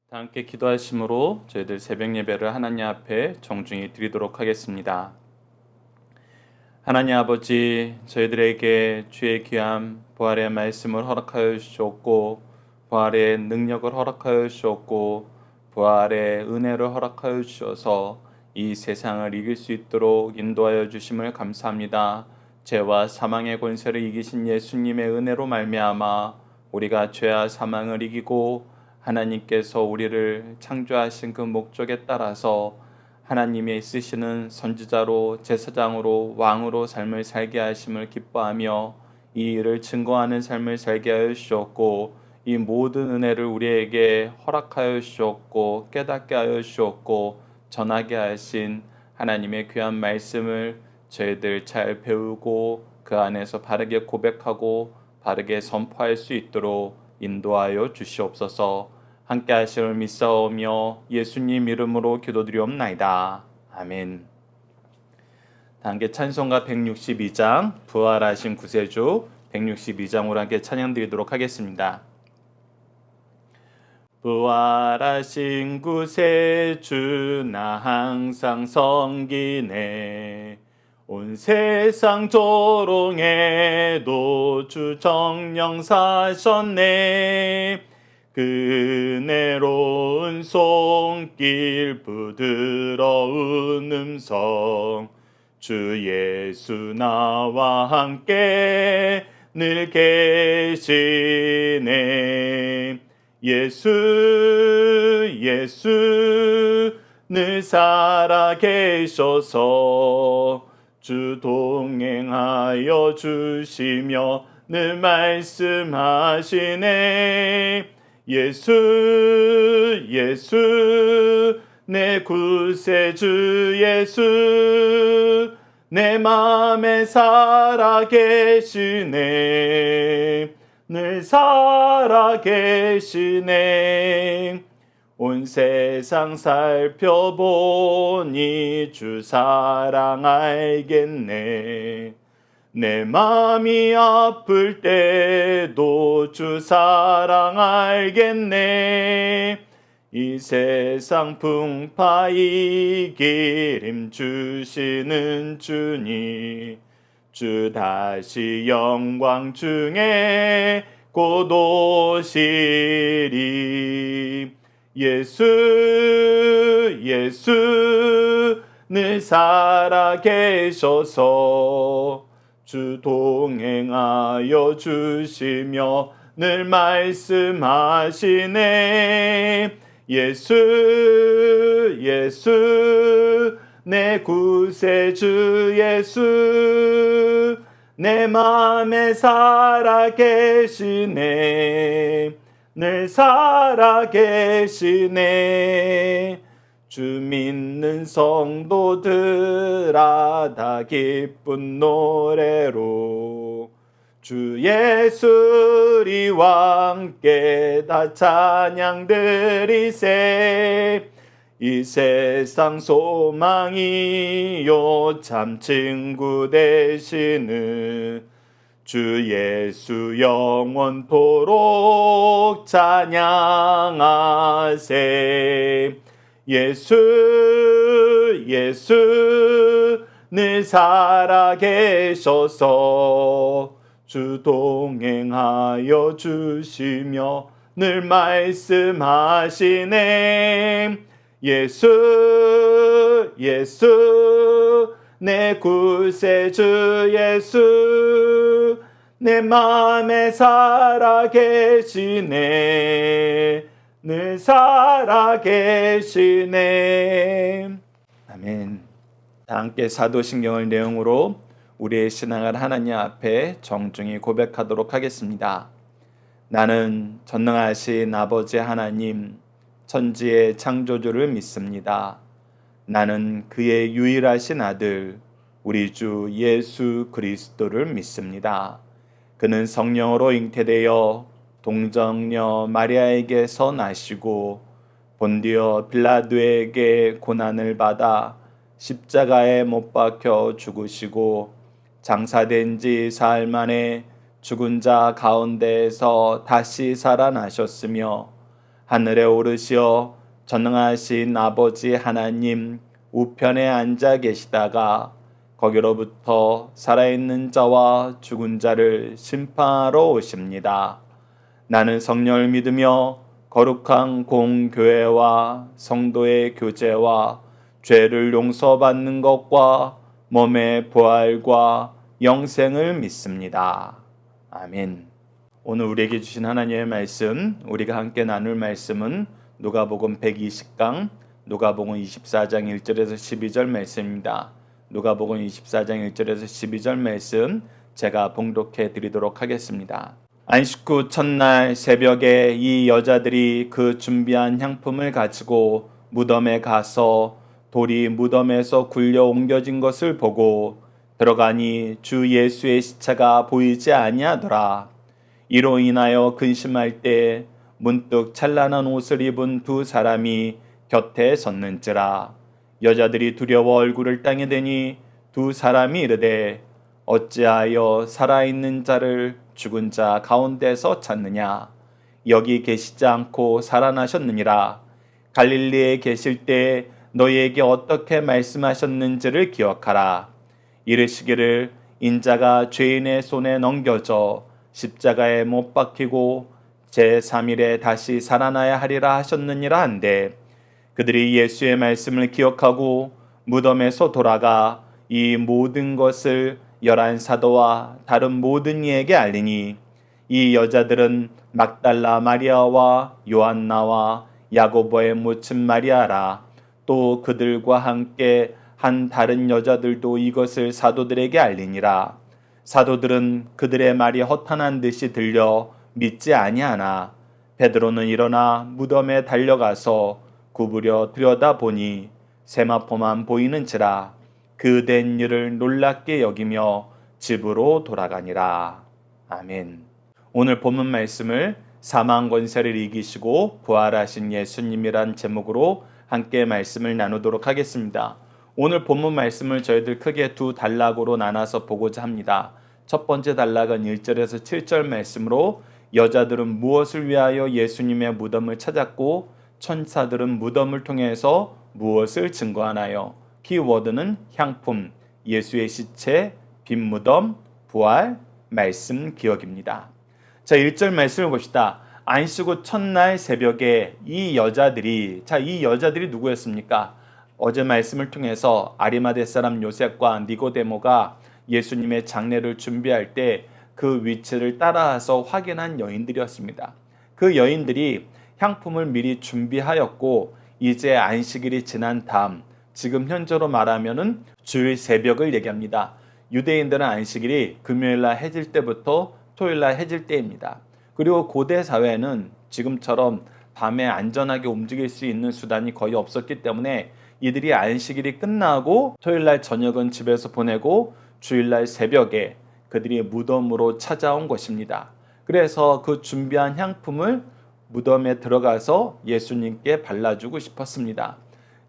다 함께 기도하심으로 저희들 새벽 예배를 하나님 앞에 정중히 드리도록 하겠습니다. 하나님 아버지, 저희들에게 주의 귀한 부활의 말씀을 허락하여 주셨고, 부활의 능력을 허락하여 주셨고, 부활의 은혜를 허락하여 주셔서 이 세상을 이길 수 있도록 인도하여 주심을 감사합니다. 죄와 사망의 권세를 이기신 예수님의 은혜로 말미암아 우리가 죄와 사망을 이기고 하나님께서 우리를 창조하신 그 목적에 따라서 하나님의 쓰시는 선지자로 제사장으로 왕으로 삶을 살게 하심을 기뻐하며 이 일을 증거하는 삶을 살게 하여 주셨고, 이 모든 은혜를 우리에게 허락하여 주셨고 깨닫게 하여 주셨고 전하게 하신 하나님의 귀한 말씀을 저희들 잘 배우고 그 안에서 바르게 고백하고 바르게 선포할 수 있도록 인도하여 주시옵소서. 함께 하시를 믿사오며 예수님 이름으로 기도드리옵나이다. 아멘. 함께 찬송가 162장 부활하신 구세주 162장으로 함께 찬양드리도록 하겠습니다. 부활하신 구세주 나 항상 섬기네. 온 세상 조롱에도 주 정령 사셨네. 그네로운 손길 부드러운 음성 주 예수 나와 함께 늘 계시네. 예수 늘 살아계셔서 주 동행하여 주시며 늘 말씀하시네. 예수 내 구세주 예수 내 맘에 살아계시네. 늘 살아계시네. 온 세상 살펴보니 주 사랑 알겠네. 내 맘이 아플 때도 주 사랑 알겠네. 이 세상 풍파 이길 힘 주시는 주니 주 다시 영광 중에 곧 오시리. 예수 늘 살아계셔서 주 동행하여 주시며 늘 말씀하시네. 예수 내 구세주 예수 내 맘에 살아계시네. 늘 살아계시네. 주 믿는 성도들아 다 기쁜 노래로 주 예수리와 함께 다 찬양드리세. 이 세상 소망이요 참 친구 되시는 주 예수 영원토록 찬양하세. 예수 늘 살아계셔서 주 동행하여 주시며 늘 말씀하시네. 예수 내 구세주 예수 내 맘에 살아계시네. 늘 살아계시네. 아멘. 함께 사도신경을 내용으로 우리의 신앙을 하나님 앞에 정중히 고백하도록 하겠습니다. 나는 전능하신 아버지 하나님, 천지의 창조주를 믿습니다. 나는 그의 유일하신 아들, 우리 주 예수 그리스도를 믿습니다. 그는 성령으로 잉태되어 동정녀 마리아에게서 나시고 본디오 빌라도에게 고난을 받아 십자가에 못 박혀 죽으시고 장사된 지 사흘 만에 죽은 자 가운데에서 다시 살아나셨으며 하늘에 오르시어 전능하신 아버지 하나님 우편에 앉아 계시다가 거기로부터 살아있는 자와 죽은 자를 심판하러 오십니다. 나는 성령을 믿으며 거룩한 공교회와 성도의 교제와 죄를 용서받는 것과 몸의 부활과 영생을 믿습니다. 아멘. 오늘 우리에게 주신 하나님의 말씀, 우리가 함께 나눌 말씀은 누가복음 120강, 누가복음 24장 1절에서 12절 말씀입니다. 누가복음 24장 1절에서 12절 말씀 제가 봉독해 드리도록 하겠습니다. 안식 후 첫날 새벽에 이 여자들이 그 준비한 향품을 가지고 무덤에 가서 돌이 무덤에서 굴려 옮겨진 것을 보고 들어가니 주 예수의 시체가 보이지 아니하더라. 이로 인하여 근심할 때 문득 찬란한 옷을 입은 두 사람이 곁에 섰는지라. 여자들이 두려워 얼굴을 땅에 대니 두 사람이 이르되 어찌하여 살아있는 자를 죽은 자 가운데서 찾느냐. 여기 계시지 않고 살아나셨느니라. 갈릴리에 계실 때 너희에게 어떻게 말씀하셨는지를 기억하라. 이르시기를 인자가 죄인의 손에 넘겨져 십자가에 못 박히고 제3일에 다시 살아나야 하리라 하셨느니라 한데 그들이 예수의 말씀을 기억하고 무덤에서 돌아가 이 모든 것을 11 사도와 다른 모든 이에게 알리니 이 여자들은 막달라 마리아와 요한나와 야고보의 모친 마리아라. 또 그들과 함께 한 다른 여자들도 이것을 사도들에게 알리니라. 사도들은 그들의 말이 허탄한 듯이 들려 믿지 아니하나 베드로는 일어나 무덤에 달려가서 구부려 들여다보니 세마포만 보이는지라. 그 된 일을 놀랍게 여기며 집으로 돌아가니라. 아멘. 오늘 본문 말씀을 사망 권세를 이기시고 부활하신 예수님이란 제목으로 함께 말씀을 나누도록 하겠습니다. 오늘 본문 말씀을 저희들 크게 두 단락으로 나눠서 보고자 합니다. 첫 번째 단락은 1절에서 7절 말씀으로 여자들은 무엇을 위하여 예수님의 무덤을 찾았고 천사들은 무덤을 통해서 무엇을 증거하나요? 키워드는 향품, 예수의 시체, 빈 무덤, 부활, 말씀 기억입니다. 자, 1절 말씀을 봅시다. 안식 후 첫날 새벽에 이 여자들이 누구였습니까? 어제 말씀을 통해서 아리마대 사람 요셉과 니고데모가 예수님의 장례를 준비할 때 그 위치를 따라서 확인한 여인들이었습니다. 그 여인들이 향품을 미리 준비하였고 이제 안식일이 지난 다음 지금 현재로 말하면은 주일 새벽을 얘기합니다. 유대인들은 안식일이 금요일날 해질 때부터 토요일날 해질 때입니다. 그리고 고대 사회는 지금처럼 밤에 안전하게 움직일 수 있는 수단이 거의 없었기 때문에 이들이 안식일이 끝나고 토요일날 저녁은 집에서 보내고 주일날 새벽에 그들이 무덤으로 찾아온 것입니다. 그래서 그 준비한 향품을 무덤에 들어가서 예수님께 발라주고 싶었습니다.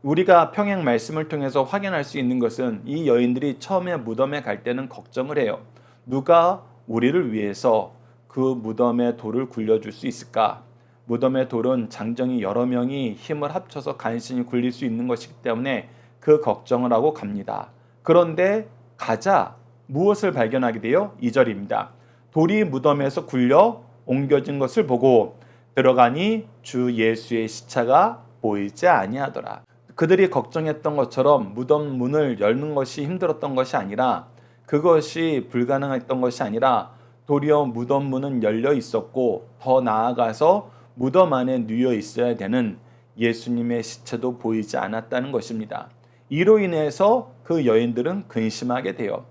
우리가 평행 말씀을 통해서 확인할 수 있는 것은 이 여인들이 처음에 무덤에 갈 때는 걱정을 해요. 누가 우리를 위해서 그 무덤에 돌을 굴려줄 수 있을까? 무덤의 돌은 장정이 여러 명이 힘을 합쳐서 간신히 굴릴 수 있는 것이기 때문에 그 걱정을 하고 갑니다. 그런데 가자 무엇을 발견하게 돼요? 2절입니다. 돌이 무덤에서 굴려 옮겨진 것을 보고 들어가니 주 예수의 시체가 보이지 아니하더라. 그들이 걱정했던 것처럼 무덤 문을 열는 것이 힘들었던 것이 아니라 그것이 불가능했던 것이 아니라 도리어 무덤 문은 열려 있었고 더 나아가서 무덤 안에 누워 있어야 되는 예수님의 시체도 보이지 않았다는 것입니다. 이로 인해서 그 여인들은 근심하게 돼요.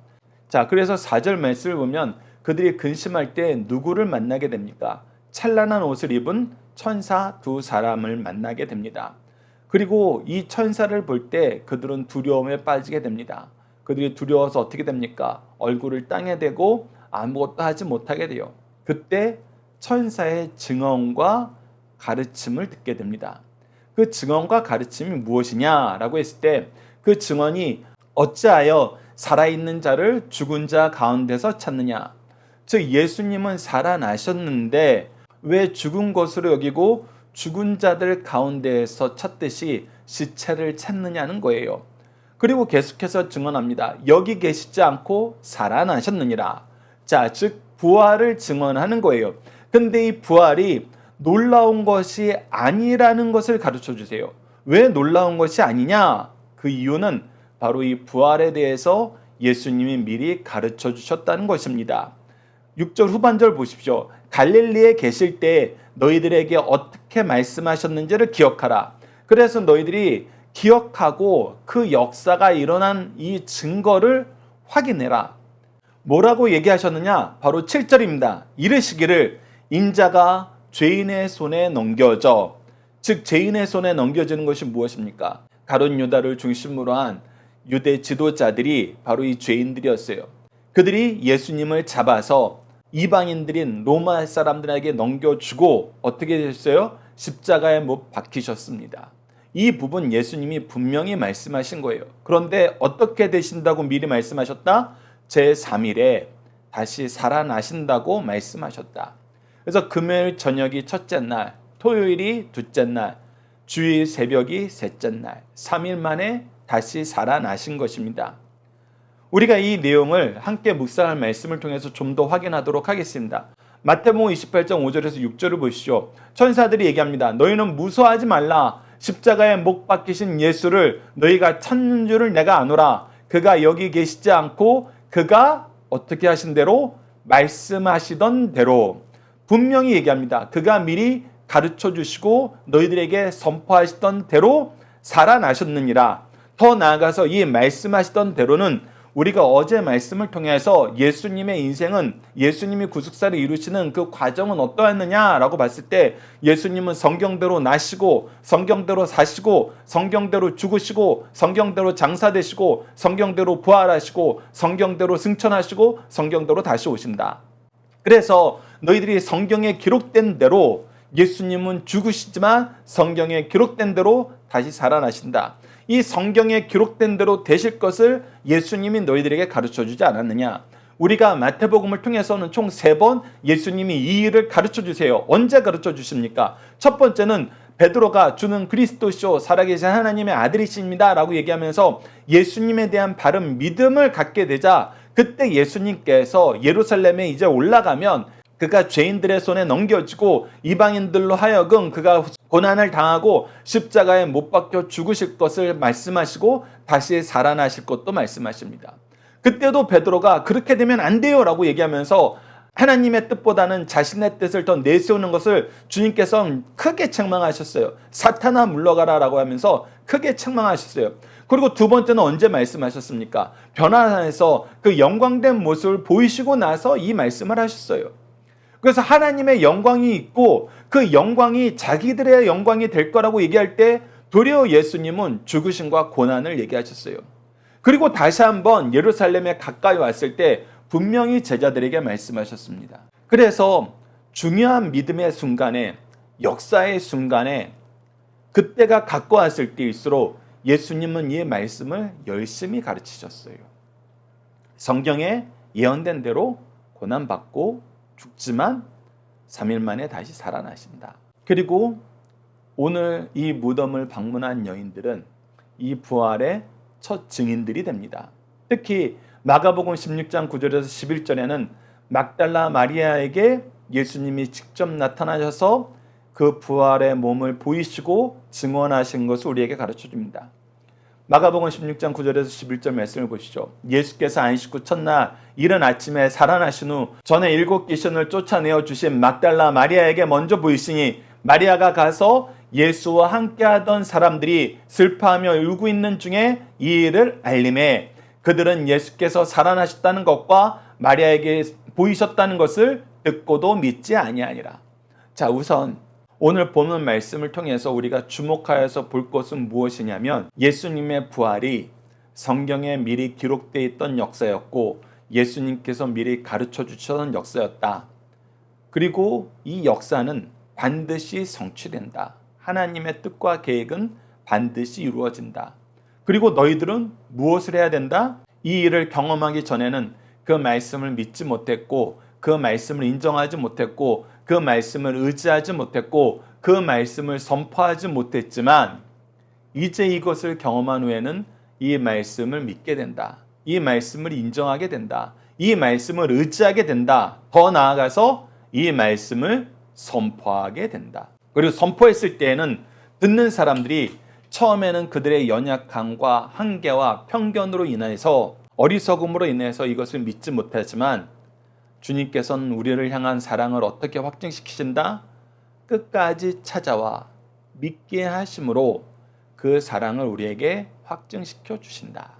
자, 그래서 4절 말씀을 보면 그들이 근심할 때 누구를 만나게 됩니까? 찬란한 옷을 입은 천사 두 사람을 만나게 됩니다. 그리고 이 천사를 볼 때 그들은 두려움에 빠지게 됩니다. 그들이 두려워서 어떻게 됩니까? 얼굴을 땅에 대고 아무것도 하지 못하게 돼요. 그때 천사의 증언과 가르침을 듣게 됩니다. 그 증언과 가르침이 무엇이냐라고 했을 때 그 증언이 어찌하여 살아있는 자를 죽은 자 가운데서 찾느냐. 즉 예수님은 살아나셨는데 왜 죽은 것으로 여기고 죽은 자들 가운데에서 찾듯이 시체를 찾느냐는 거예요. 그리고 계속해서 증언합니다. 여기 계시지 않고 살아나셨느니라. 자, 즉 부활을 증언하는 거예요. 근데 이 부활이 놀라운 것이 아니라는 것을 가르쳐 주세요. 왜 놀라운 것이 아니냐? 그 이유는 바로 이 부활에 대해서 예수님이 미리 가르쳐 주셨다는 것입니다. 6절 후반절 보십시오. 갈릴리에 계실 때 너희들에게 어떻게 말씀하셨는지를 기억하라. 그래서 너희들이 기억하고 그 역사가 일어난 이 증거를 확인해라. 뭐라고 얘기하셨느냐? 바로 7절입니다. 이르시기를 인자가 죄인의 손에 넘겨져. 즉 죄인의 손에 넘겨지는 것이 무엇입니까? 가룟 유다를 중심으로 한 유대 지도자들이 바로 이 죄인들이었어요. 그들이 예수님을 잡아서 이방인들인 로마 사람들에게 넘겨주고 어떻게 됐어요? 십자가에 못 박히셨습니다. 이 부분 예수님이 분명히 말씀하신 거예요. 그런데 어떻게 되신다고 미리 말씀하셨다? 제3일에 다시 살아나신다고 말씀하셨다. 그래서 금요일 저녁이 첫째 날, 토요일이 둘째 날, 주일 새벽이 셋째 날, 3일 만에 다시 살아나신 것입니다. 우리가 이 내용을 함께 묵상할 말씀을 통해서 좀 더 확인하도록 하겠습니다. 마태복음 28장 5절에서 6절을 보시죠. 천사들이 얘기합니다. 너희는 무서워하지 말라. 십자가에 못 박히신 예수를 너희가 찾는 줄을 내가 아노라. 그가 여기 계시지 않고 그가 어떻게 하신 대로 말씀하시던 대로 분명히 얘기합니다. 그가 미리 가르쳐 주시고 너희들에게 선포하시던 대로 살아나셨느니라. 더 나아가서 이 말씀하시던 대로는 우리가 어제 말씀을 통해서 예수님의 인생은 예수님이 구속사를 이루시는 그 과정은 어떠했느냐라고 봤을 때 예수님은 성경대로 나시고 성경대로 사시고 성경대로 죽으시고 성경대로 장사되시고 성경대로 부활하시고 성경대로 승천하시고 성경대로 다시 오신다. 그래서 너희들이 성경에 기록된 대로 예수님은 죽으시지만 성경에 기록된 대로 다시 살아나신다. 이 성경에 기록된 대로 되실 것을 예수님이 너희들에게 가르쳐주지 않았느냐. 우리가 마태복음을 통해서는 총 3번 예수님이 이 일을 가르쳐주세요. 언제 가르쳐주십니까? 첫 번째는 베드로가 주는 그리스도시요 살아계신 하나님의 아들이십니다 라고 얘기하면서 예수님에 대한 바른 믿음을 갖게 되자 그때 예수님께서 예루살렘에 이제 올라가면 그가 죄인들의 손에 넘겨지고 이방인들로 하여금 그가 고난을 당하고 십자가에 못 박혀 죽으실 것을 말씀하시고 다시 살아나실 것도 말씀하십니다. 그때도 베드로가 그렇게 되면 안 돼요 라고 얘기하면서 하나님의 뜻보다는 자신의 뜻을 더 내세우는 것을 주님께서는 크게 책망하셨어요. 사탄아 물러가라 라고 하면서 크게 책망하셨어요. 그리고 두 번째는 언제 말씀하셨습니까? 변화산에서 그 영광된 모습을 보이시고 나서 이 말씀을 하셨어요. 그래서 하나님의 영광이 있고 그 영광이 자기들의 영광이 될 거라고 얘기할 때 도리어 예수님은 죽으심과 고난을 얘기하셨어요. 그리고 다시 한번 예루살렘에 가까이 왔을 때 분명히 제자들에게 말씀하셨습니다. 그래서 중요한 믿음의 순간에 역사의 순간에 그때가 가까웠을 때일수록 예수님은 이 말씀을 열심히 가르치셨어요. 성경에 예언된 대로 고난받고 죽지만 3일 만에 다시 살아나신다. 그리고 오늘 이 무덤을 방문한 여인들은 이 부활의 첫 증인들이 됩니다. 특히 마가복음 16장 9절에서 11절에는 막달라 마리아에게 예수님이 직접 나타나셔서 그 부활의 몸을 보이시고 증언하신 것을 우리에게 가르쳐줍니다. 마가복음 16장 9절에서 11절 말씀을 보시죠. 예수께서 안식 후 첫날 이른 아침에 살아나신 후 전에 7 귀신을 쫓아내어 주신 막달라 마리아에게 먼저 보이시니 마리아가 가서 예수와 함께하던 사람들이 슬퍼하며 울고 있는 중에 이 일을 알림해 그들은 예수께서 살아나셨다는 것과 마리아에게 보이셨다는 것을 듣고도 믿지 아니하니라. 자, 우선 오늘 보는 말씀을 통해서 우리가 주목하여서 볼 것은 무엇이냐면 예수님의 부활이 성경에 미리 기록되어 있던 역사였고 예수님께서 미리 가르쳐 주셨던 역사였다. 그리고 이 역사는 반드시 성취된다. 하나님의 뜻과 계획은 반드시 이루어진다. 그리고 너희들은 무엇을 해야 된다? 이 일을 경험하기 전에는 그 말씀을 믿지 못했고 그 말씀을 인정하지 못했고 그 말씀을 의지하지 못했고 그 그 말씀을 선포하지 못했지만 이제 이것을 경험한 후에는 이 말씀을 믿게 된다. 이 말씀을 인정하게 된다. 이 말씀을 의지하게 된다. 더 나아가서 이 말씀을 선포하게 된다. 그리고 선포했을 때에는 듣는 사람들이 처음에는 그들의 연약함과 한계와 편견으로 인해서 어리석음으로 인해서 이것을 믿지 못하지만 주님께서는 우리를 향한 사랑을 어떻게 확증시키신다? 끝까지 찾아와 믿게 하심으로 그 사랑을 우리에게 확증시켜 주신다.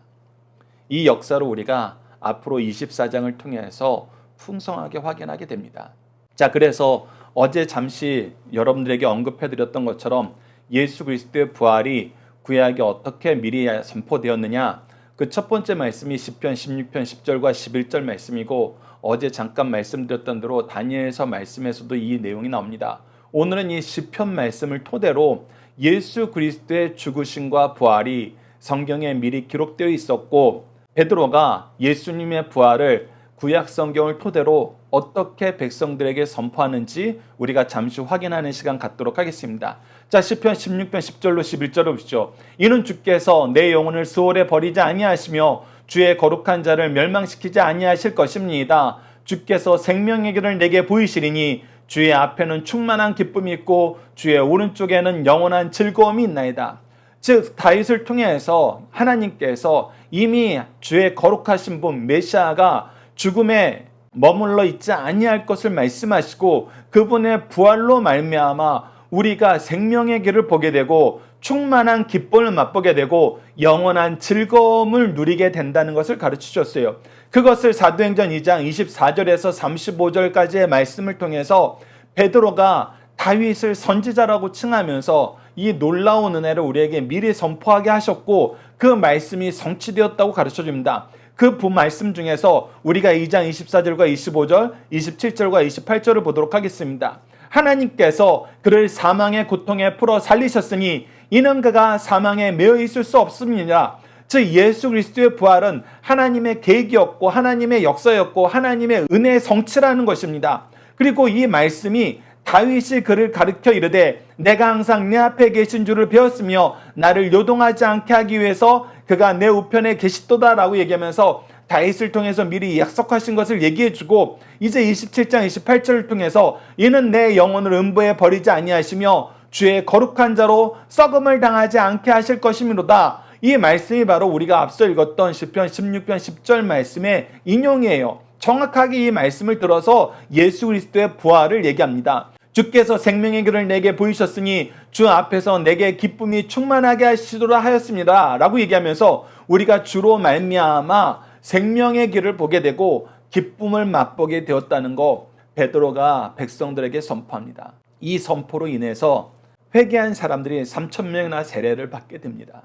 이 역사를 우리가 앞으로 24장을 통해서 풍성하게 확인하게 됩니다. 자, 그래서 어제 잠시 여러분들에게 언급해드렸던 것처럼 예수 그리스도의 부활이 구약에 어떻게 미리 선포되었느냐, 그 첫 번째 말씀이 시편 16편 10절과 11절 말씀이고, 어제 잠깐 말씀드렸던 대로 다니엘서 말씀에서도 이 내용이 나옵니다. 오늘은 이 시편 말씀을 토대로 예수 그리스도의 죽으심과 부활이 성경에 미리 기록되어 있었고, 베드로가 예수님의 부활을 구약 성경을 토대로 어떻게 백성들에게 선포하는지 우리가 잠시 확인하는 시간 갖도록 하겠습니다. 자, 시편 16편 10절로 11절을 보시죠. 이는 주께서 내 영혼을 수월에 버리지 아니하시며 주의 거룩한 자를 멸망시키지 아니하실 것입니다. 주께서 생명의 길을 내게 보이시리니 주의 앞에는 충만한 기쁨이 있고 주의 오른쪽에는 영원한 즐거움이 있나이다. 즉 다윗을 통해서 하나님께서 이미 주의 거룩하신 분 메시아가 죽음에 머물러 있지 아니할 것을 말씀하시고 그분의 부활로 말미암아 우리가 생명의 길을 보게 되고 충만한 기쁨을 맛보게 되고 영원한 즐거움을 누리게 된다는 것을 가르쳐 주셨어요. 그것을 사도행전 2장 24절에서 35절까지의 말씀을 통해서 베드로가 다윗을 선지자라고 칭하면서 이 놀라운 은혜를 우리에게 미리 선포하게 하셨고 그 말씀이 성취되었다고 가르쳐 줍니다. 그 말씀 중에서 우리가 2장 24절과 25절, 27절과 28절을 보도록 하겠습니다. 하나님께서 그를 사망의 고통에 풀어 살리셨으니 이는 그가 사망에 매여 있을 수 없습니다. 즉 예수 그리스도의 부활은 하나님의 계획이었고 하나님의 역사였고 하나님의 은혜의 성취라는 것입니다. 그리고 이 말씀이 다윗이 그를 가르쳐 이르되 내가 항상 내 앞에 계신 줄을 배웠으며 나를 요동하지 않게 하기 위해서 그가 내 우편에 계시도다라고 얘기하면서 다윗을 통해서 미리 약속하신 것을 얘기해주고 이제 27장 28절을 통해서 이는 내 영혼을 음부에 버리지 아니하시며 주의 거룩한 자로 썩음을 당하지 않게 하실 것이미로다. 이 말씀이 바로 우리가 앞서 읽었던 시편 16편 10절 말씀의 인용이에요. 정확하게 이 말씀을 들어서 예수 그리스도의 부활을 얘기합니다. 주께서 생명의 길을 내게 보이셨으니 주 앞에서 내게 기쁨이 충만하게 하시도록 하였습니다 라고 얘기하면서 우리가 주로 말미암아 생명의 길을 보게 되고 기쁨을 맛보게 되었다는 거 베드로가 백성들에게 선포합니다. 이 선포로 인해서 회개한 사람들이 3,000명이나 세례를 받게 됩니다.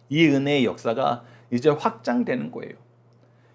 이 은혜의 역사가 이제 확장되는 거예요.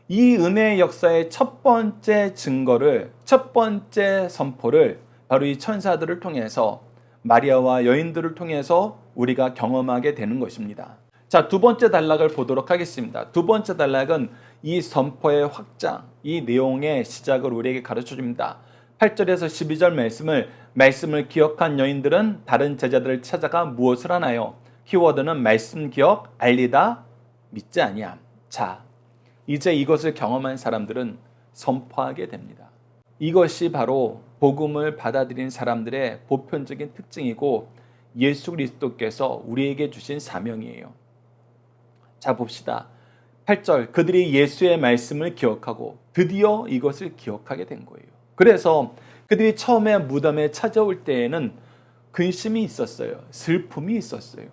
이 은혜의 역사의 첫 번째 증거를, 첫 번째 선포를 바로 이 천사들을 통해서 마리아와 여인들을 통해서 우리가 경험하게 되는 것입니다. 자, 두 번째 단락을 보도록 하겠습니다. 두 번째 단락은 이 선포의 확장, 이 내용의 시작을 우리에게 가르쳐 줍니다. 8절에서 12절 말씀을 기억한 여인들은 다른 제자들을 찾아가 무엇을 하나요? 키워드는 말씀 기억, 알리다, 믿지 아니함. 자, 이제 이것을 경험한 사람들은 선포하게 됩니다. 이것이 바로 복음을 받아들인 사람들의 보편적인 특징이고 예수 그리스도께서 우리에게 주신 사명이에요. 자, 봅시다. 8절, 그들이 예수의 말씀을 기억하고 드디어 이것을 기억하게 된 거예요. 그래서 그들이 처음에 무덤에 찾아올 때에는 근심이 있었어요. 슬픔이 있었어요.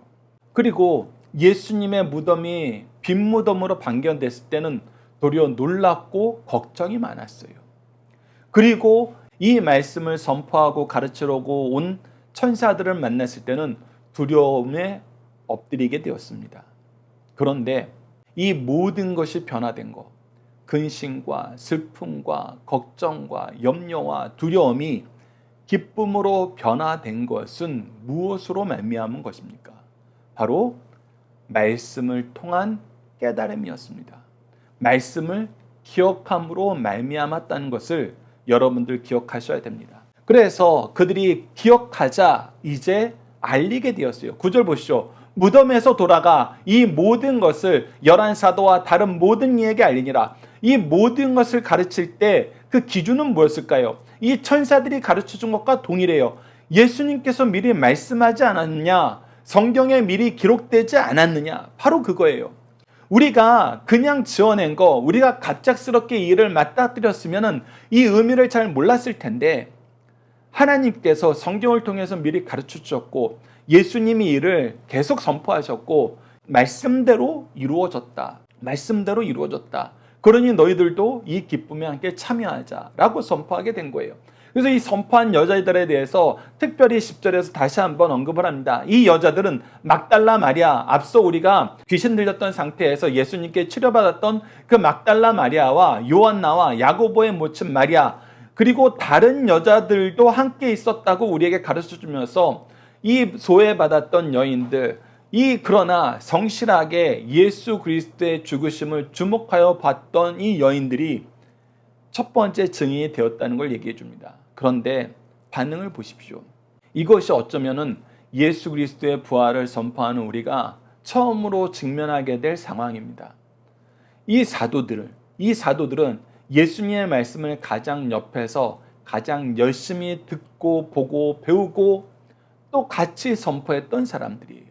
그리고 예수님의 무덤이 빈 무덤으로 발견됐을 때는 도리어 놀랍고 걱정이 많았어요. 그리고 이 말씀을 선포하고 가르치려고 온 천사들을 만났을 때는 두려움에 엎드리게 되었습니다. 그런데 이 모든 것이 변화된 것, 근심과 슬픔과 걱정과 염려와 두려움이 기쁨으로 변화된 것은 무엇으로 말미암은 것입니까? 바로 말씀을 통한 깨달음이었습니다. 말씀을 기억함으로 말미암았다는 것을 여러분들 기억하셔야 됩니다. 그래서 그들이 기억하자 이제 알리게 되었어요. 9절 보시죠. 무덤에서 돌아가 이 모든 것을 11사도와 다른 모든 이에게 알리니라. 이 모든 것을 가르칠 때 그 기준은 뭐였을까요? 이 천사들이 가르쳐준 것과 동일해요. 예수님께서 미리 말씀하지 않았느냐? 성경에 미리 기록되지 않았느냐? 바로 그거예요. 우리가 그냥 지어낸 거, 우리가 갑작스럽게 이 일을 맞닥뜨렸으면 이 의미를 잘 몰랐을 텐데 하나님께서 성경을 통해서 미리 가르쳐 주셨고 예수님이 이를 계속 선포하셨고 말씀대로 이루어졌다. 말씀대로 이루어졌다. 그러니 너희들도 이 기쁨에 함께 참여하자라고 선포하게 된 거예요. 그래서 이 선포한 여자들에 대해서 특별히 10절에서 다시 한번 언급을 합니다. 이 여자들은 막달라 마리아, 앞서 우리가 귀신 들렸던 상태에서 예수님께 치료받았던 그 막달라 마리아와 요한나와 야고보의 모친 마리아, 그리고 다른 여자들도 함께 있었다고 우리에게 가르쳐주면서 이 소외받았던 여인들, 그러나 성실하게 예수 그리스도의 죽으심을 주목하여 봤던 이 여인들이 첫 번째 증인이 되었다는 걸 얘기해 줍니다. 그런데 반응을 보십시오. 이것이 어쩌면은 예수 그리스도의 부활을 선포하는 우리가 처음으로 직면하게 될 상황입니다. 이 사도들은 예수님의 말씀을 가장 옆에서 가장 열심히 듣고 보고 배우고 또 같이 선포했던 사람들이에요.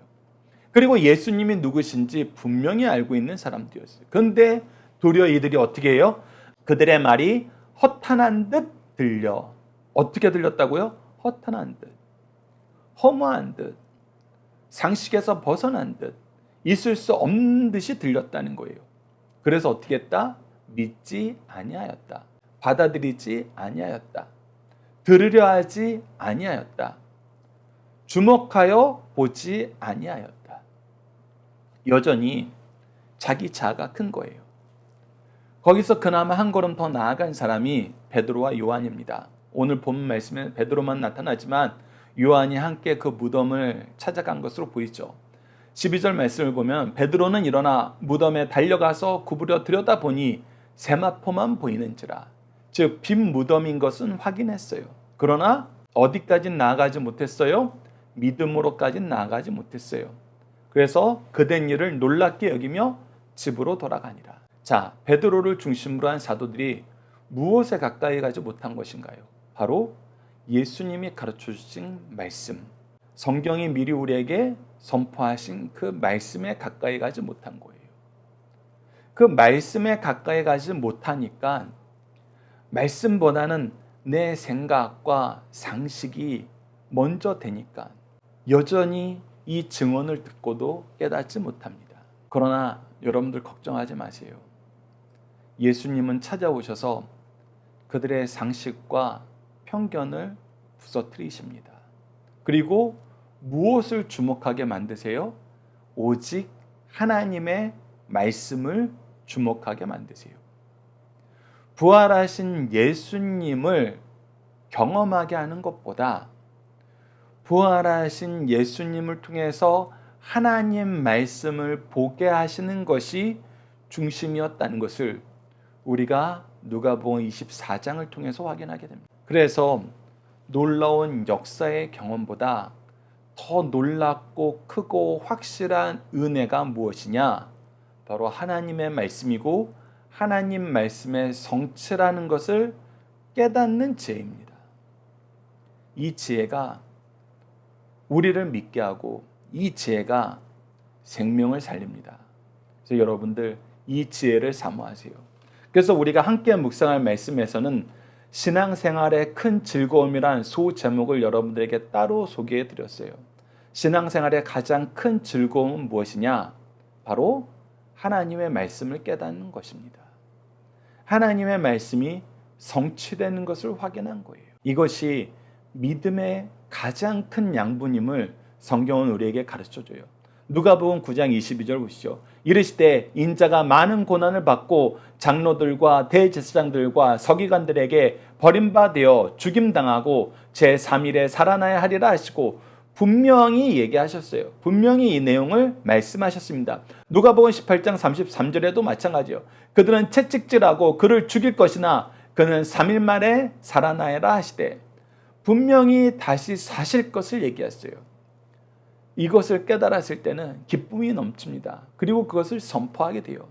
그리고 예수님이 누구신지 분명히 알고 있는 사람들이었어요. 그런데 도리어 이들이 어떻게 해요? 그들의 말이 허탄한 듯 들려. 어떻게 들렸다고요? 허탄한 듯, 허무한 듯, 상식에서 벗어난 듯, 있을 수 없는 듯이 들렸다는 거예요. 그래서 어떻게 했다? 믿지 아니하였다. 받아들이지 아니하였다. 들으려 하지 아니하였다. 주목하여 보지 아니하였다. 여전히 자기 자아가 큰 거예요. 거기서 그나마 한 걸음 더 나아간 사람이 베드로와 요한입니다. 오늘 본 말씀에 베드로만 나타나지만 요한이 함께 그 무덤을 찾아간 것으로 보이죠. 12절 말씀을 보면 베드로는 일어나 무덤에 달려가서 구부려 들여다보니 세마포만 보이는지라. 즉 빈 무덤인 것은 확인했어요. 그러나 어디까지 나아가지 못했어요? 믿음으로까지 나아가지 못했어요. 그래서 그된 일을 놀랍게 여기며 집으로 돌아가니라. 자, 베드로를 중심으로 한 사도들이 무엇에 가까이 가지 못한 것인가요? 바로 예수님이 가르쳐 주신 말씀, 성경이 미리 우리에게 선포하신 그 말씀에 가까이 가지 못한 거예요. 그 말씀에 가까이 가지 못하니까 말씀보다는 내 생각과 상식이 먼저 되니까 여전히 이 증언을 듣고도 깨닫지 못합니다. 그러나 여러분들 걱정하지 마세요. 예수님은 찾아오셔서 그들의 상식과 편견을 부서뜨리십니다. 그리고 무엇을 주목하게 만드세요? 오직 하나님의 말씀을 주목하게 만드세요. 부활하신 예수님을 경험하게 하는 것보다 부활하신 예수님을 통해서 하나님 말씀을 보게 하시는 것이 중심이었다는 것을 우리가 누가복음 24장을 통해서 확인하게 됩니다. 그래서 놀라운 역사의 경험보다 더 놀랍고 크고 확실한 은혜가 무엇이냐? 바로 하나님의 말씀이고 하나님 말씀의 성취라는 것을 깨닫는 지혜입니다. 이 지혜가 우리를 믿게 하고 이 지혜가 생명을 살립니다. 그래서 여러분들 이 지혜를 사모하세요. 그래서 우리가 함께 묵상할 말씀에서는 신앙생활의 큰 즐거움이란 소제목을 여러분들에게 따로 소개해 드렸어요. 신앙생활의 가장 큰 즐거움은 무엇이냐? 바로 하나님의 말씀을 깨닫는 것입니다. 하나님의 말씀이 성취되는 것을 확인한 거예요. 이것이 믿음의 가장 큰 양분임을 성경은 우리에게 가르쳐줘요. 누가복음 9장 22절 보시죠. 이르시되 인자가 많은 고난을 받고 장로들과 대제사장들과 서기관들에게 버림받아 죽임당하고 제3일에 살아나야 하리라 하시고 분명히 얘기하셨어요. 분명히 이 내용을 말씀하셨습니다. 누가복음 18장 33절에도 마찬가지요. 그들은 채찍질하고 그를 죽일 것이나 그는 3일 만에 살아나야라 하시되 분명히 다시 사실 것을 얘기했어요. 이것을 깨달았을 때는 기쁨이 넘칩니다. 그리고 그것을 선포하게 돼요.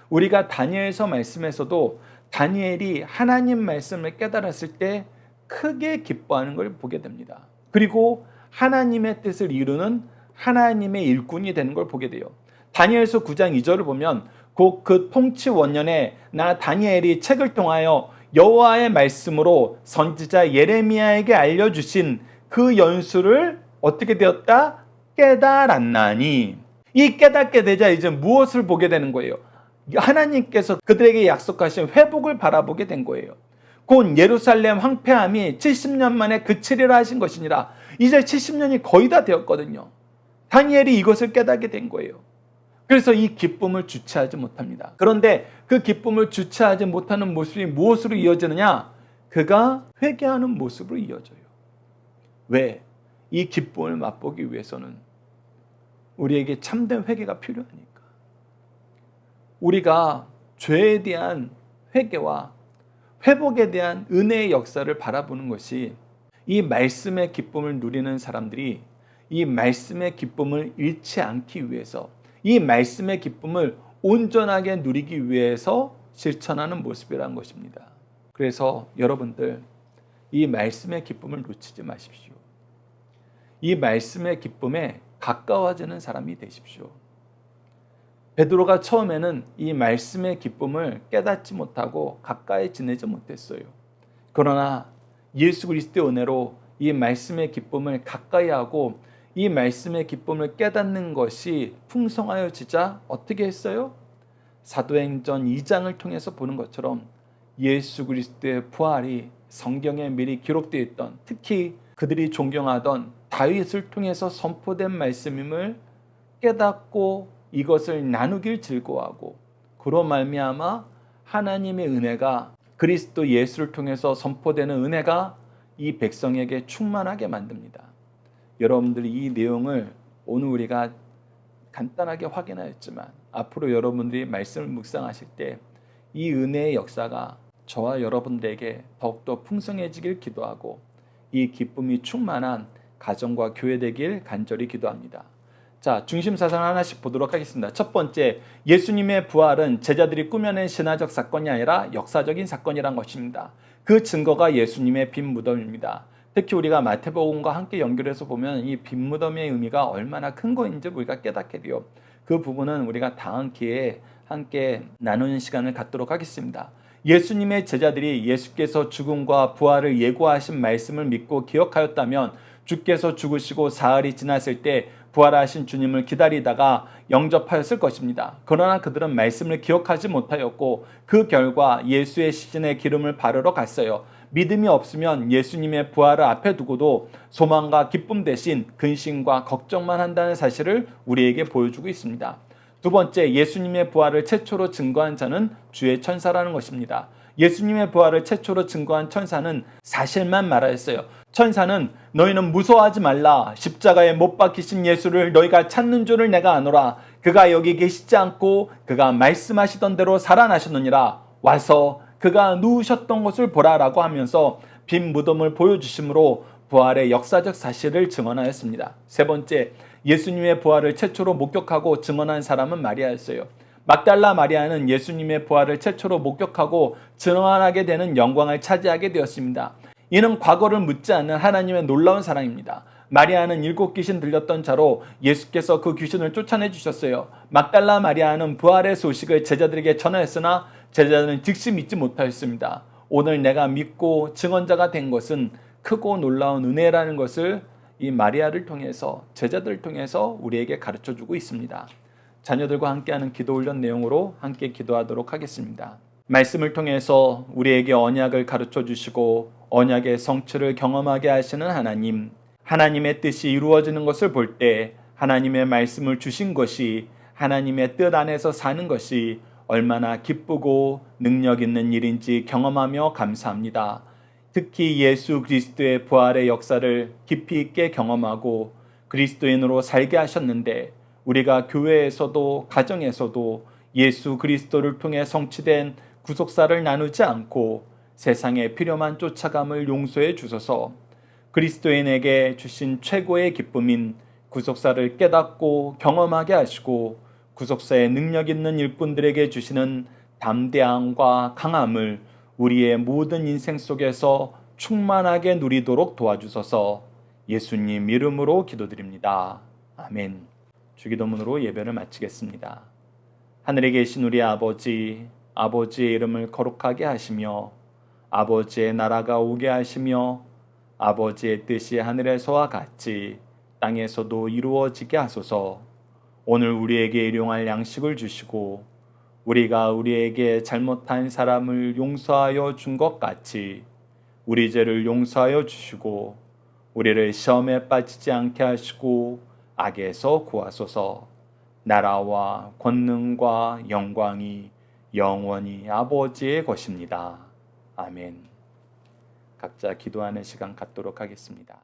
우리가 다니엘서 말씀에서도 다니엘이 하나님 말씀을 깨달았을 때 크게 기뻐하는 걸 보게 됩니다. 그리고 하나님의 뜻을 이루는 하나님의 일꾼이 되는 걸 보게 돼요. 다니엘서 9장 2절을 보면 곧 그 통치 원년에 나 다니엘이 책을 통하여 여호와의 말씀으로 선지자 예레미야에게 알려주신 그 연수를 어떻게 되었다? 깨달았나니. 이 깨닫게 되자 이제 무엇을 보게 되는 거예요? 하나님께서 그들에게 약속하신 회복을 바라보게 된 거예요. 곧 예루살렘 황폐함이 70년 만에 그치리라 하신 것이니라. 이제 70년이 거의 다 되었거든요. 다니엘이 이것을 깨닫게 된 거예요. 그래서 이 기쁨을 주체하지 못합니다. 그런데 그 기쁨을 주체하지 못하는 모습이 무엇으로 이어지느냐? 그가 회개하는 모습으로 이어져요. 왜? 이 기쁨을 맛보기 위해서는 우리에게 참된 회개가 필요하니까. 우리가 죄에 대한 회개와 회복에 대한 은혜의 역사를 바라보는 것이 이 말씀의 기쁨을 누리는 사람들이 이 말씀의 기쁨을 잃지 않기 위해서, 이 말씀의 기쁨을 온전하게 누리기 위해서 실천하는 모습이라는 것입니다. 그래서 여러분들 이 말씀의 기쁨을 놓치지 마십시오. 이 말씀의 기쁨에 가까워지는 사람이 되십시오. 베드로가 처음에는 이 말씀의 기쁨을 깨닫지 못하고 가까이 지내지 못했어요. 그러나 예수 그리스도의 은혜로 이 말씀의 기쁨을 가까이 하고 이 말씀의 기쁨을 깨닫는 것이 풍성하여지자 어떻게 했어요? 사도행전 2장을 통해서 보는 것처럼 예수 그리스도의 부활이 성경에 미리 기록되어 있던, 특히 그들이 존경하던 다윗을 통해서 선포된 말씀임을 깨닫고 이것을 나누길 즐거워하고, 그로 말미암아 하나님의 은혜가, 그리스도 예수를 통해서 선포되는 은혜가 이 백성에게 충만하게 만듭니다. 여러분들이 이 내용을 오늘 우리가 간단하게 확인하였지만 앞으로 여러분들이 말씀을 묵상하실 때 이 은혜의 역사가 저와 여러분들에게 더욱더 풍성해지길 기도하고 이 기쁨이 충만한 가정과 교회 되길 간절히 기도합니다. 자, 중심 사상 하나씩 보도록 하겠습니다. 첫 번째, 예수님의 부활은 제자들이 꾸며낸 신화적 사건이 아니라 역사적인 사건이란 것입니다. 그 증거가 예수님의 빈 무덤입니다. 특히 우리가 마태복음과 함께 연결해서 보면 이 빈 무덤의 의미가 얼마나 큰 거인지 우리가 깨닫게 돼요. 그 부분은 우리가 다음 기회에 함께 나누는 시간을 갖도록 하겠습니다. 예수님의 제자들이 예수께서 죽음과 부활을 예고하신 말씀을 믿고 기억하였다면 주께서 죽으시고 사흘이 지났을 때 부활하신 주님을 기다리다가 영접하였을 것입니다. 그러나 그들은 말씀을 기억하지 못하였고 그 결과 예수의 시신에 기름을 바르러 갔어요. 믿음이 없으면 예수님의 부활을 앞에 두고도 소망과 기쁨 대신 근심과 걱정만 한다는 사실을 우리에게 보여주고 있습니다. 두 번째, 예수님의 부활을 최초로 증거한 자는 주의 천사라는 것입니다. 예수님의 부활을 최초로 증거한 천사는 사실만 말하였어요. 천사는 너희는 무서워하지 말라. 십자가에 못 박히신 예수를 너희가 찾는 줄을 내가 아노라. 그가 여기 계시지 않고 그가 말씀하시던 대로 살아나셨느니라. 와서 그가 누우셨던 것을 보라라고 하면서 빈 무덤을 보여주심으로 부활의 역사적 사실을 증언하였습니다. 세 번째, 예수님의 부활을 최초로 목격하고 증언한 사람은 마리아였어요. 막달라 마리아는 예수님의 부활을 최초로 목격하고 증언하게 되는 영광을 차지하게 되었습니다. 이는 과거를 묻지 않는 하나님의 놀라운 사랑입니다. 마리아는 7 귀신 들렸던 자로 예수께서 그 귀신을 쫓아내 주셨어요. 막달라 마리아는 부활의 소식을 제자들에게 전하였으나 제자들은 즉시 믿지 못하였습니다. 오늘 내가 믿고 증언자가 된 것은 크고 놀라운 은혜라는 것을 이 마리아를 통해서, 제자들을 통해서 우리에게 가르쳐주고 있습니다. 자녀들과 함께하는 기도 훈련 내용으로 함께 기도하도록 하겠습니다. 말씀을 통해서 우리에게 언약을 가르쳐 주시고 언약의 성취를 경험하게 하시는 하나님, 하나님의 뜻이 이루어지는 것을 볼 때 하나님의 말씀을 주신 것이, 하나님의 뜻 안에서 사는 것이 얼마나 기쁘고 능력 있는 일인지 경험하며 감사합니다. 특히 예수 그리스도의 부활의 역사를 깊이 있게 경험하고 그리스도인으로 살게 하셨는데, 우리가 교회에서도 가정에서도 예수 그리스도를 통해 성취된 구속사를 나누지 않고 세상의 필요만 쫓아감을 용서해 주소서. 그리스도인에게 주신 최고의 기쁨인 구속사를 깨닫고 경험하게 하시고 구속사의 능력 있는 일꾼들에게 주시는 담대함과 강함을 우리의 모든 인생 속에서 충만하게 누리도록 도와주셔서 예수님 이름으로 기도드립니다. 아멘. 주기도문으로 예배를 마치겠습니다. 하늘에 계신 우리 아버지, 아버지의 이름을 거룩하게 하시며 아버지의 나라가 오게 하시며 아버지의 뜻이 하늘에서와 같이 땅에서도 이루어지게 하소서. 오늘 우리에게 일용할 양식을 주시고 우리가 우리에게 잘못한 사람을 용서하여 준 것 같이 우리 죄를 용서하여 주시고 우리를 시험에 빠지지 않게 하시고 악에서 구하소서. 나라와 권능과 영광이 영원히 아버지의 것입니다. 아멘. 각자 기도하는 시간 갖도록 하겠습니다.